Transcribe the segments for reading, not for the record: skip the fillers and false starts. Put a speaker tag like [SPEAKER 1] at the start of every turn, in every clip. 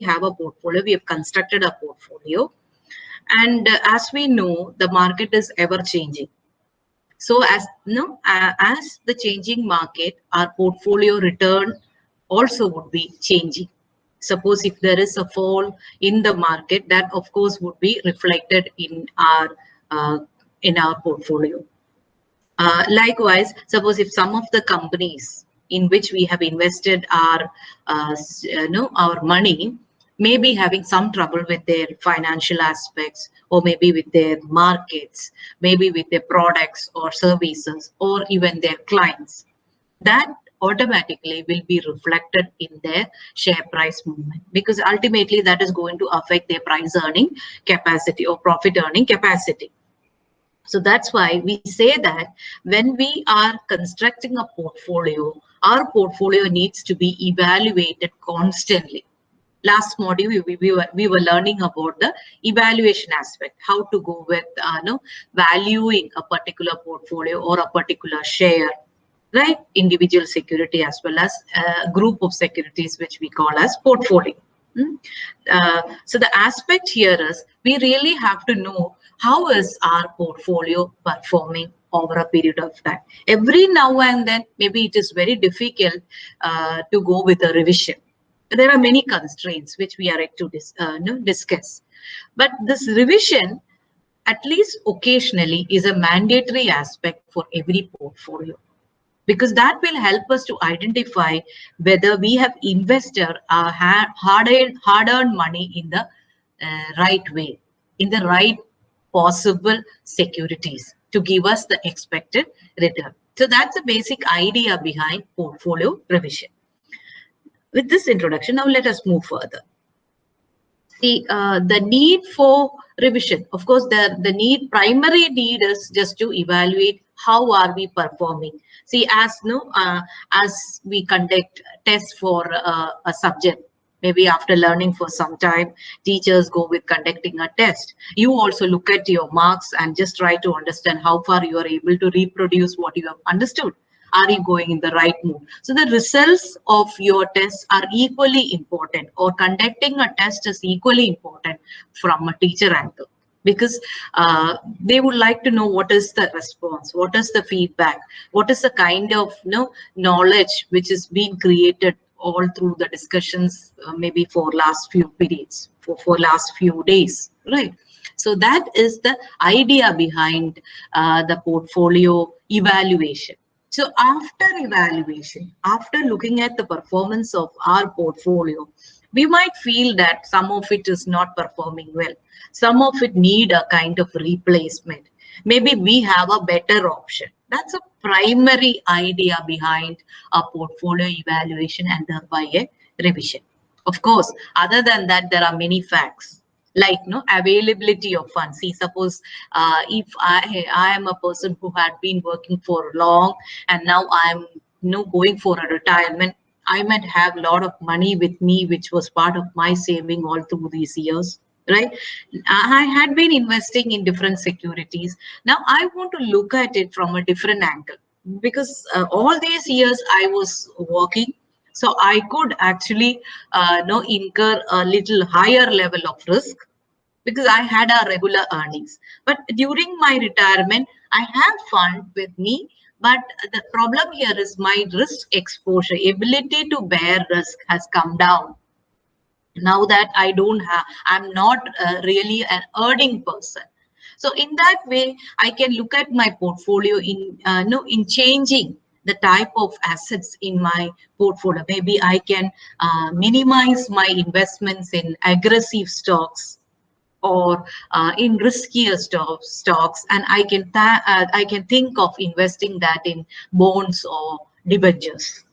[SPEAKER 1] have a portfolio, we have constructed a portfolio, and as we know, the market is ever changing. So as the changing market, our portfolio return also would be changing. Suppose if there is a fall in the market, that of course would be reflected uh, in our portfolio. Likewise, suppose if some of the companies in which we have invested our money may be having some trouble with their financial aspects, or maybe with their markets, maybe with their products or services, or even their clients, that automatically will be reflected in their share price movement, because ultimately that is going to affect their price earning capacity or profit earning capacity. So that's why we say that when we are constructing a portfolio, our portfolio needs to be evaluated constantly. Last module, we were learning about the evaluation aspect, how to go with valuing a particular portfolio or a particular share, right? Individual security as well as a group of securities, which we call as portfolio. So the aspect here is we really have to know how is our portfolio performing over a period of time. Every now and then, maybe it is very difficult to go with a revision. There are many constraints which we are yet to discuss. But this revision, at least occasionally, is a mandatory aspect for every portfolio, because that will help us to identify whether we have invested our hard-earned money in the right way, in the right possible securities to give us the expected return. So that's the basic idea behind portfolio revision. With this introduction, now let us move further. The need for revision, of course, the primary need is just to evaluate how are we performing. See, as we conduct tests for a subject, maybe after learning for some time, teachers go with conducting a test. You also look at your marks and just try to understand how far you are able to reproduce what you have understood. Are you going in the right mood? So the results of your tests are equally important, or conducting a test is equally important from a teacher angle, because they would like to know what is the response, what is the feedback, what is the kind of knowledge which is being created all through the discussions, maybe for last few periods, for last few days, right? So that is the idea behind the portfolio evaluation. So after evaluation, after looking at the performance of our portfolio, we might feel that some of it is not performing well. Some of it need a kind of replacement. Maybe we have a better option. That's a primary idea behind a portfolio evaluation and thereby a revision. Of course, other than that, there are many facts, like availability of funds. See, suppose if I am a person who had been working for long and now I'm going for a retirement, I might have a lot of money with me, which was part of my saving all through these years, right? I had been investing in different securities. Now I want to look at it from a different angle, because all these years I was working, so I could actually incur a little higher level of risk because I had a regular earnings. But during my retirement, I have fund with me. But the problem here is my risk exposure, ability to bear risk has come down. Now that I'm not really an earning person. So in that way, I can look at my portfolio in changing the type of assets in my portfolio. Maybe I can minimize my investments in aggressive stocks or in riskier stocks, and I can think of investing that in bonds or debentures,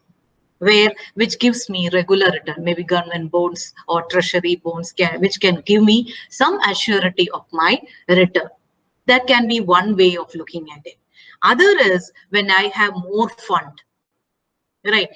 [SPEAKER 1] which gives me regular return, maybe government bonds or treasury bonds, which can give me some assurity of my return. That can be one way of looking at it. Other is when I have more fund, right?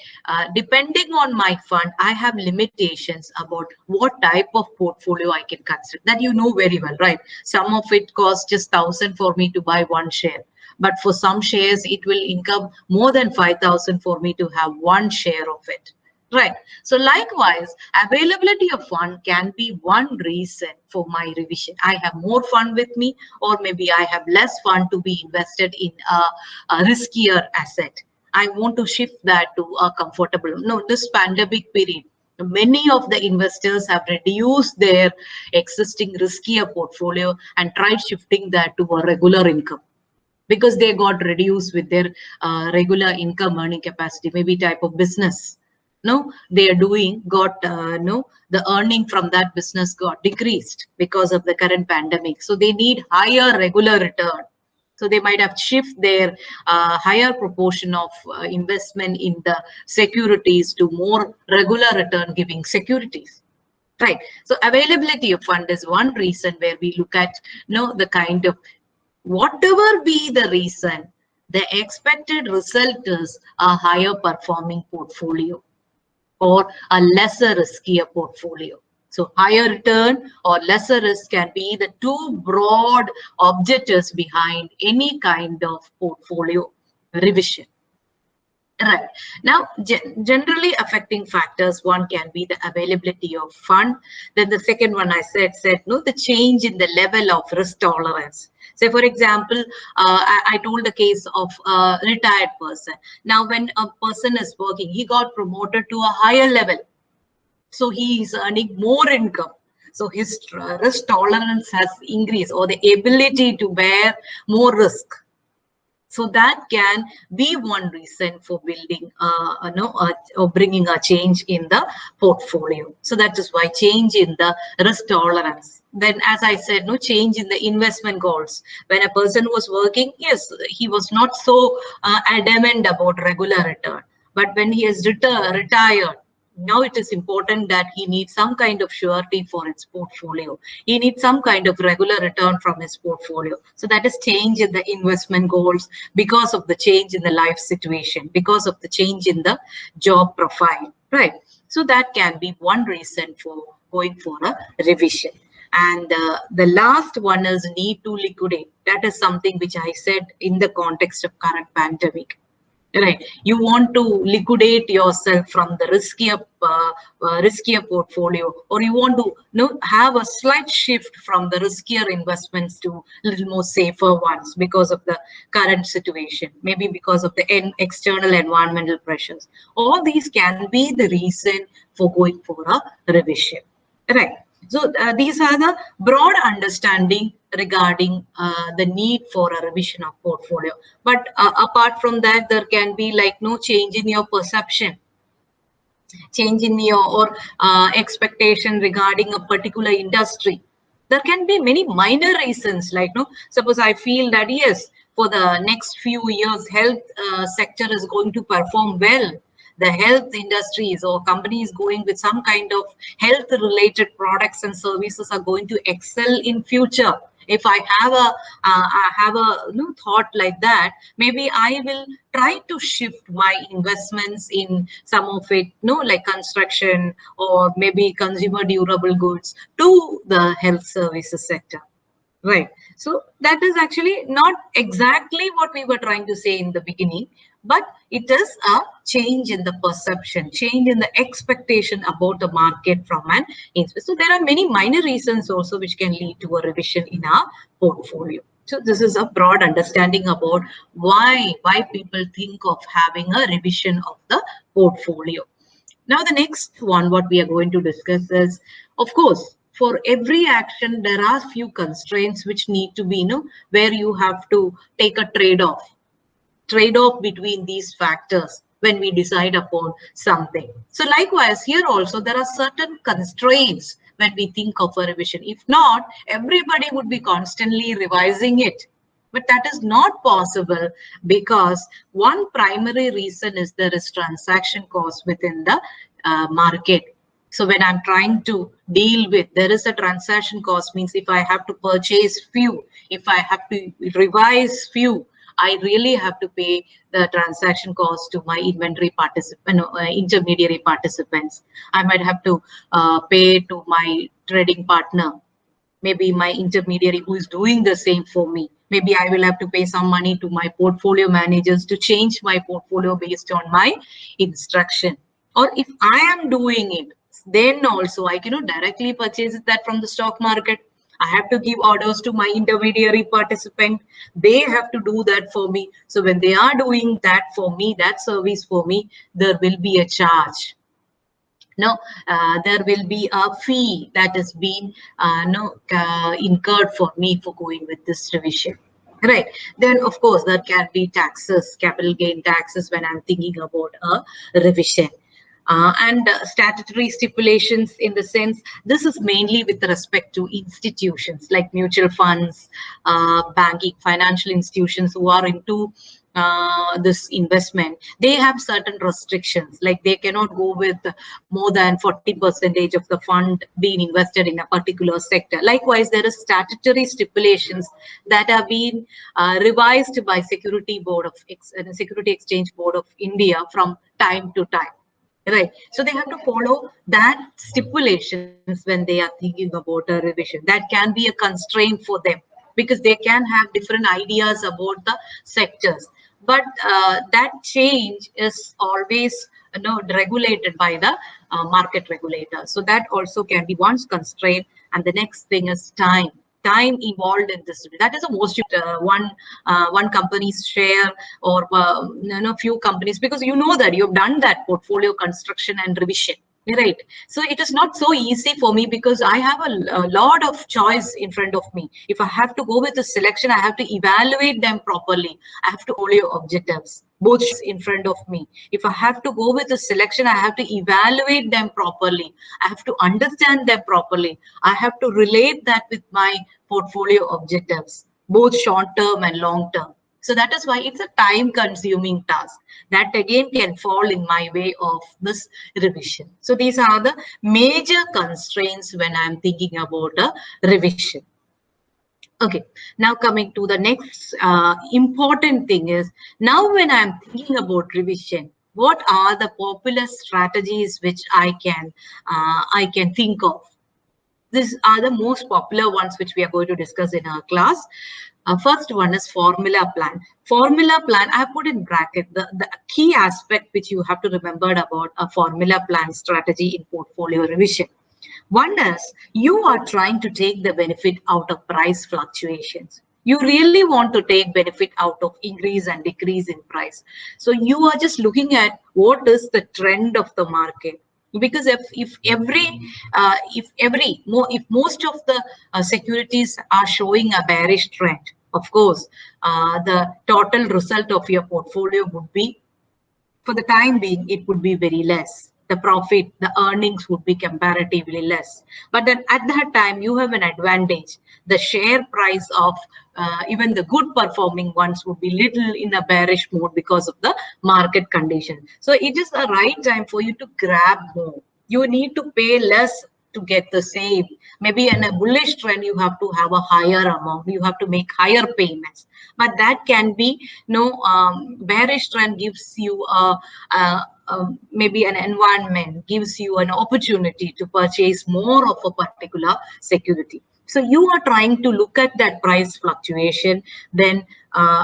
[SPEAKER 1] Depending on my fund, I have limitations about what type of portfolio I can consider. That you know very well, right? Some of it costs just 1,000 for me to buy one share. But for some shares, it will income more than 5,000 for me to have one share of it. Right. So likewise, availability of fund can be one reason for my revision. I have more fund with me, or maybe I have less fund to be invested in a riskier asset. I want to shift that to a comfortable. No, this pandemic period, many of the investors have reduced their existing riskier portfolio and tried shifting that to a regular income because they got reduced with their regular income earning capacity, maybe type of business. No, they are doing got no the earning from that business got decreased because of the current pandemic. So they need higher regular return. So they might have shift their higher proportion of investment in the securities to more regular return giving securities. Right. So availability of fund is one reason where we look at the kind of whatever be the reason, the expected result is a higher performing portfolio or a lesser riskier portfolio. So higher return or lesser risk can be the two broad objectives behind any kind of portfolio revision. Right. Now, generally affecting factors, one can be the availability of fund. Then the second one I said, no, the change in the level of risk tolerance. Say, for example, I told the case of a retired person. Now, when a person is working, he got promoted to a higher level. So he is earning more income. So his risk tolerance has increased, or the ability to bear more risk. So that can be one reason for building, or bringing a change in the portfolio. So that is why change in the risk tolerance. Then, as I said, no change in the investment goals. When a person was working, yes, he was not so adamant about regular return. But when he is retired, now it is important that he needs some kind of surety for its portfolio. He needs some kind of regular return from his portfolio. So that is change in the investment goals because of the change in the life situation, because of the change in the job profile, right? So that can be one reason for going for a revision. And the last one is need to liquidate. That is something which I said in the context of current pandemic. Right, you want to liquidate yourself from the riskier portfolio, or you want to have a slight shift from the riskier investments to a little more safer ones because of the current situation, maybe because of the external environmental pressures. All these can be the reason for going for a revision. Right. So these are the broad understanding regarding the need for a revision of portfolio. But apart from that, there can be like no change in your perception, change in your or expectation regarding a particular industry. There can be many minor reasons, like no, suppose I feel that yes, for the next few years, health sector is going to perform well. The health industries or companies going with some kind of health related products and services are going to excel in future. If I have a thought like that, maybe I will try to shift my investments in some of it, like construction or maybe consumer durable goods to the health services sector. Right. So that is actually not exactly what we were trying to say in the beginning, but it is a change in the perception, change in the expectation about the market from an investor. So there are many minor reasons also which can lead to a revision in our portfolio. So this is a broad understanding about why people think of having a revision of the portfolio. Now, the next one, what we are going to discuss is, of course, for every action, there are few constraints which need to be, where you have to take a trade-off between these factors when we decide upon something. So likewise, here also, there are certain constraints when we think of a revision. If not, everybody would be constantly revising it. But that is not possible because one primary reason is there is transaction cost within the market. So when I'm trying to deal with, there is a transaction cost, means if I have to purchase few, if I have to revise few, I really have to pay the transaction cost to my inventory participant, intermediary participants. I might have to pay to my trading partner, maybe my intermediary who is doing the same for me. Maybe I will have to pay some money to my portfolio managers to change my portfolio based on my instruction. or if I am doing it, then also I cannot directly purchase that from the stock market. I have to give orders to my intermediary participant. They have to do that for me. So when they are doing that for me, that service for me, there will be a charge. No, there will be a fee that has been incurred for me for going with this revision. Right. Then, of course, there can be taxes, capital gain taxes when I'm thinking about a revision. And statutory stipulations in the sense, this is mainly with respect to institutions like mutual funds, banking, financial institutions who are into this investment. They have certain restrictions, like they cannot go with more than 40% of the fund being invested in a particular sector. Likewise, there is statutory stipulations that have been revised by Security Exchange Board of India from time to time. Right. So they have to follow that stipulations when they are thinking about a revision. That can be a constraint for them because they can have different ideas about the sectors. But that change is always regulated by the market regulator. So that also can be one constraint. And the next thing is time involved in this. That is the most one company's share or few companies, because you know that you've done that portfolio construction and revision. Right. So it is not so easy for me because I have a lot of choice in front of me. If I have to go with a selection, I have to evaluate them properly. I have to follow objectives, both in front of me. If I have to go with a selection, I have to evaluate them properly. I have to understand them properly. I have to relate that with my portfolio objectives, both short term and long term. So that is why it's a time consuming task that again can fall in my way of this revision. So these are the major constraints when I'm thinking about a revision. Okay, now coming to the next important thing is, now when I'm thinking about revision, what are the popular strategies which I can think of? These are the most popular ones which we are going to discuss in our class. First one is formula plan. Formula plan, I have put in bracket the key aspect which you have to remember about a formula plan strategy in portfolio revision. One is you are trying to take the benefit out of price fluctuations. You really want to take benefit out of increase and decrease in price. So you are just looking at what is the trend of the market. Because if most of the securities are showing a bearish trend, of course, the total result of your portfolio would be, for the time being, it would be very less. The profit, the earnings would be comparatively less. But then at that time, you have an advantage. The share price of even the good performing ones would be little in a bearish mode because of the market condition. So it is the right time for you to grab more. You need to pay less to get the same. Maybe in a bullish trend, you have to have a higher amount. You have to make higher payments. But that can be bearish trend gives you maybe an environment, gives you an opportunity to purchase more of a particular security. So you are trying to look at that price fluctuation, then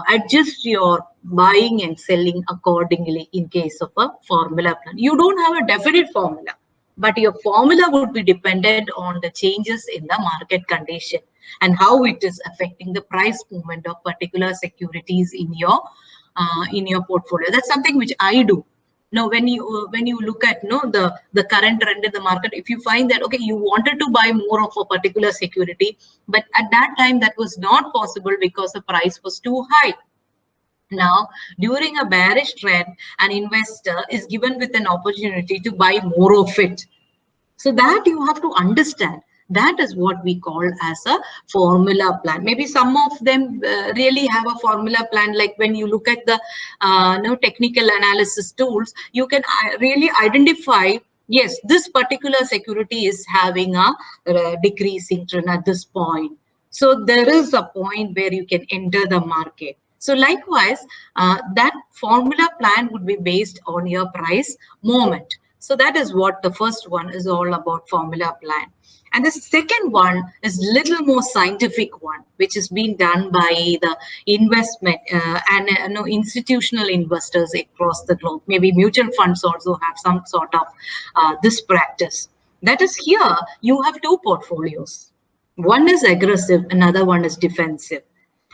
[SPEAKER 1] adjust your buying and selling accordingly in case of a formula plan. You don't have a definite formula, but your formula would be dependent on the changes in the market condition and how it is affecting the price movement of particular securities in your portfolio. That's something which I do. Now, when you look at the current trend in the market, if you find that okay, you wanted to buy more of a particular security, but at that time that was not possible because the price was too high. Now, during a bearish trend, an investor is given with an opportunity to buy more of it. So that you have to understand. That is what we call as a formula plan. Maybe some of them really have a formula plan. Like when you look at the technical analysis tools, you can really identify, yes, this particular security is having a decreasing trend at this point. So there is a point where you can enter the market. So likewise, that formula plan would be based on your price moment. So that is what the first one is all about, formula plan. And the second one is little more scientific one, which is being done by the investment and institutional investors across the globe. Maybe mutual funds also have some sort of this practice. That is, here you have two portfolios. One is aggressive, another one is defensive.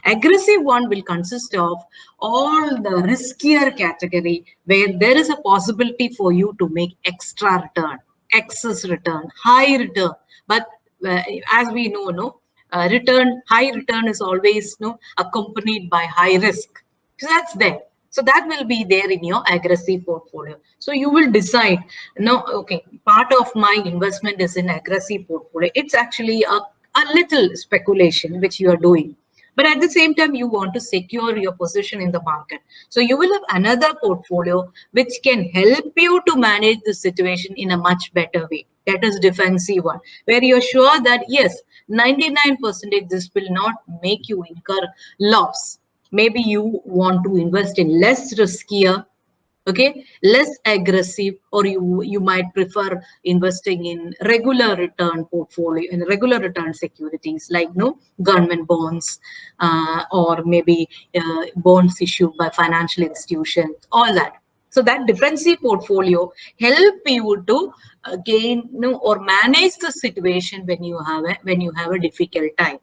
[SPEAKER 1] Aggressive one will consist of all the riskier category where there is a possibility for you to make extra return, excess return, high return. But as we know, high return is always accompanied by high risk. So that's there. So that will be there in your aggressive portfolio. So you will decide, okay, part of my investment is in aggressive portfolio. It's actually a little speculation which you are doing. But at the same time, you want to secure your position in the market. So you will have another portfolio which can help you to manage the situation in a much better way. That is defensive one, where you're sure that yes, 99% this will not make you incur loss. Maybe you want to invest in less riskier, okay, less aggressive, or you might prefer investing in regular return portfolio, in regular return securities like government bonds, or maybe bonds issued by financial institutions, all that. So that defensive portfolio help you to gain or manage the situation when you have a difficult time.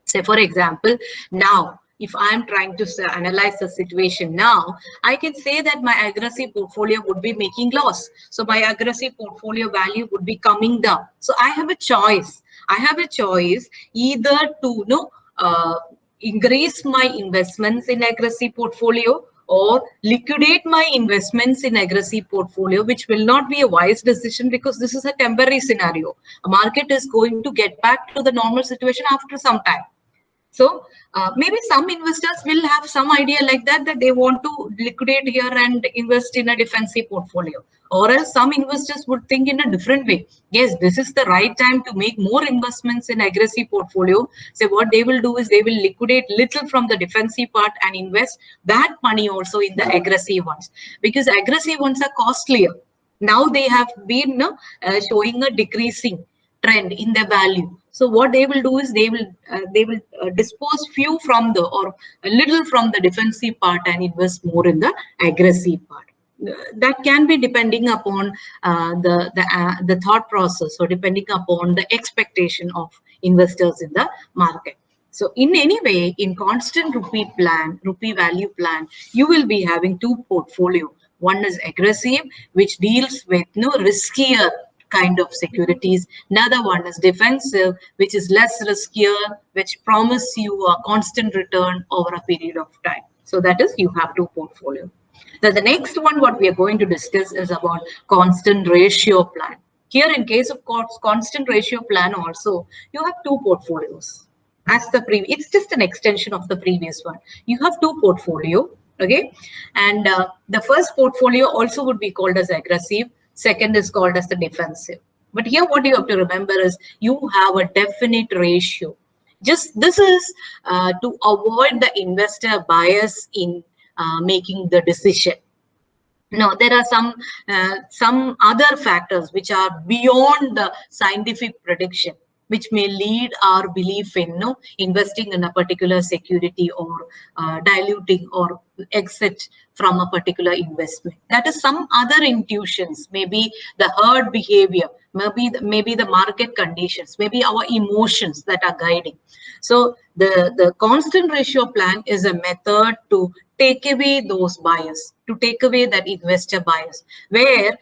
[SPEAKER 1] Say, for example, now, if I'm trying to analyze the situation now, I can say that my aggressive portfolio would be making loss. So my aggressive portfolio value would be coming down. So I have a choice. I have a choice either to increase my investments in aggressive portfolio or liquidate my investments in aggressive portfolio, which will not be a wise decision because this is a temporary scenario. A market is going to get back to the normal situation after some time. So maybe some investors will have some idea like that they want to liquidate here and invest in a defensive portfolio. Or else some investors would think in a different way. Yes, this is the right time to make more investments in aggressive portfolio. So what they will do is they will liquidate little from the defensive part and invest that money also in the aggressive ones. Because aggressive ones are costlier. Now they have been showing a decreasing trend in their value. So what they will do is they will dispose few from the or a little from the defensive part and invest more in the aggressive part. That can be depending upon the thought process or depending upon the expectation of investors in the market. So in any way, in constant rupee value plan, you will be having two portfolio. One is aggressive, which deals with riskier kind of securities. Another one is defensive, which is less riskier, which promise you a constant return over a period of time. So that is, you have two portfolio. Now the next one, what we are going to discuss is about constant ratio plan. Here, in case of constant ratio plan also, you have two portfolios. As the previous, it's just an extension of the previous one. You have two portfolio, okay? And the first portfolio also would be called as aggressive. Second is called as the defensive. But here what you have to remember is you have a definite ratio. Just this is to avoid the investor bias in making the decision. No, there are some other factors which are beyond the scientific prediction, which may lead our belief in investing in a particular security or diluting or exit from a particular investment. That is some other intuitions, maybe the herd behavior, maybe the market conditions, maybe our emotions that are guiding. So the constant ratio plan is a method to take away those bias, to take away that investor bias, where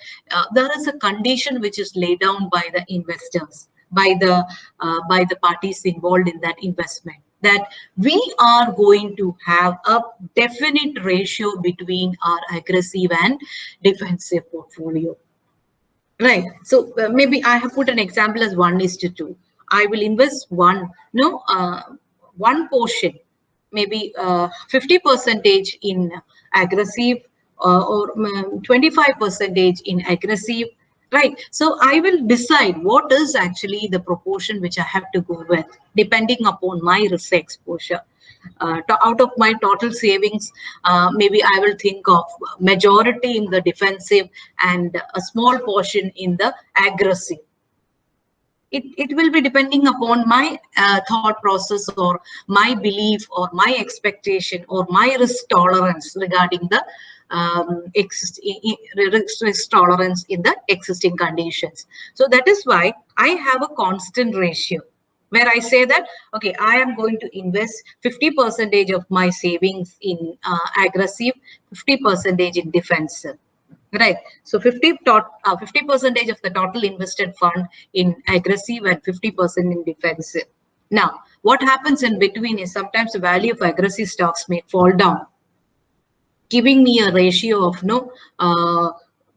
[SPEAKER 1] there is a condition which is laid down by the investors, by the parties involved in that investment, that we are going to have a definite ratio between our aggressive and defensive portfolio. Right. So maybe I have put an example as 1:2. I will invest one portion, maybe 50% in aggressive or 25% in aggressive. Right. So I will decide what is actually the proportion which I have to go with, depending upon my risk exposure. Out of my total savings, maybe I will think of majority in the defensive and a small portion in the aggressive. it will be depending upon my thought process or my belief or my expectation or my risk tolerance regarding the risk tolerance in the existing conditions. So that is why I have a constant ratio where I say that, okay, I am going to invest 50% of my savings in aggressive, 50% in defensive. Right. So 50% of the total invested fund in aggressive and 50% in defensive. Now, what happens in between is sometimes the value of aggressive stocks may fall down, giving me a ratio of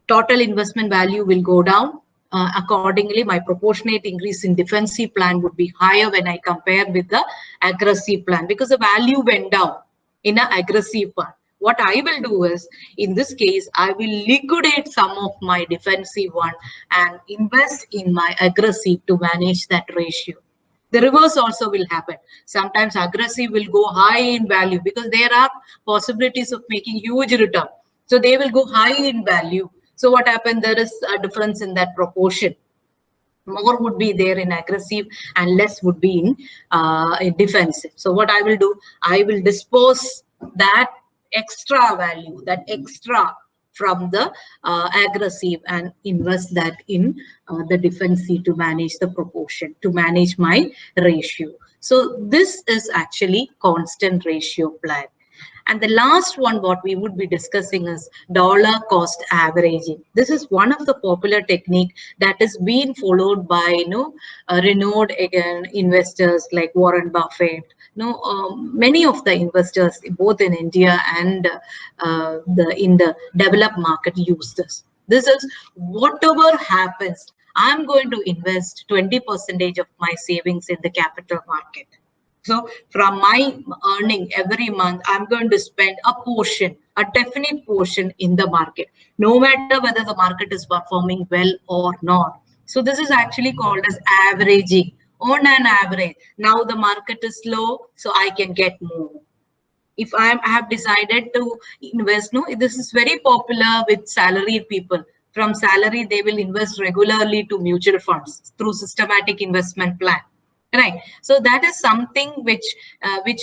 [SPEAKER 1] total investment value will go down. Accordingly, my proportionate increase in defensive plan would be higher when I compare with the aggressive plan because the value went down in an aggressive one. What I will do is, in this case, I will liquidate some of my defensive one and invest in my aggressive to manage that ratio. The reverse also will happen. Sometimes aggressive will go high in value because there are possibilities of making huge return. So they will go high in value. So what happened? There is a difference in that proportion. More would be there in aggressive and less would be in defensive. So what I will do, I will dispose that extra value, that extra from the aggressive and invest that in the defensive to manage the proportion, to manage my ratio. So this is actually constant ratio plan. And the last one, what we would be discussing is dollar cost averaging. This is one of the popular technique that is being followed by renowned investors like Warren Buffett. Many of the investors, both in India and in the developed market, use this. This is whatever happens, I'm going to invest 20% of my savings in the capital market. So from my earning every month, I'm going to spend a portion, a definite portion in the market, no matter whether the market is performing well or not. So this is actually called as averaging, on an average. Now the market is low, so I can get more. If I have decided to invest, this is very popular with salaried people. From salary, they will invest regularly to mutual funds through systematic investment plan. Right. So that is something which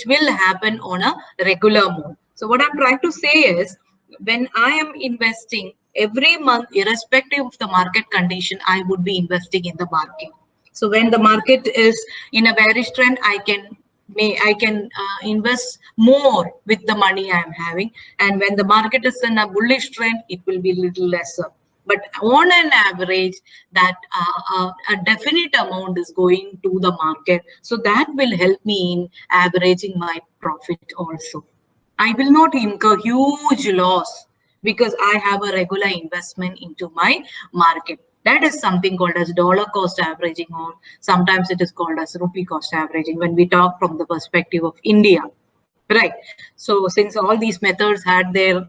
[SPEAKER 1] will happen on a regular mode. So what I'm trying to say is, when I am investing every month, irrespective of the market condition, I would be investing in the market. So when the market is in a bearish trend, I can invest more with the money I am having, and when the market is in a bullish trend, it will be little lesser. But on an average, that a definite amount is going to the market. So that will help me in averaging my profit also. I will not incur huge loss because I have a regular investment into my market. That is something called as dollar cost averaging, or sometimes it is called as rupee cost averaging when we talk from the perspective of India. Right. So since all these methods had their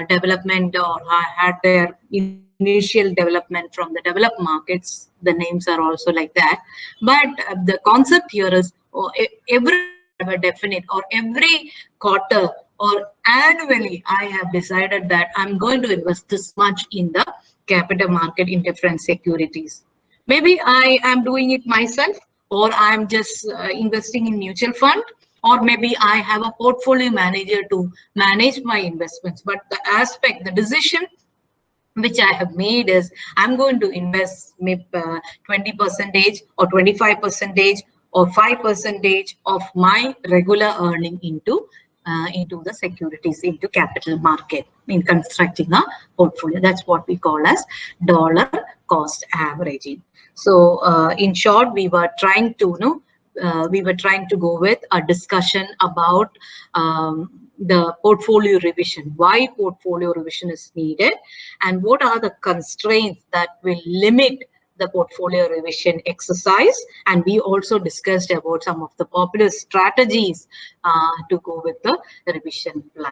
[SPEAKER 1] development or had their initial development from the developed markets, the names are also like that. But the concept here is every month I have a definite, or every quarter or annually I have decided that I'm going to invest this much in the capital market in different securities. Maybe I am doing it myself, or I'm just investing in mutual fund, or maybe I have a portfolio manager to manage my investments. But the decision which I have made is I'm going to invest maybe 20% or 25% or 5% of my regular earning into the securities, into capital market, in constructing a portfolio. That's what we call as dollar cost averaging. So in short, we were trying to go with a discussion about the portfolio revision, why portfolio revision is needed, and what are the constraints that will limit the portfolio revision exercise. And we also discussed about some of the popular strategies to go with the revision plan.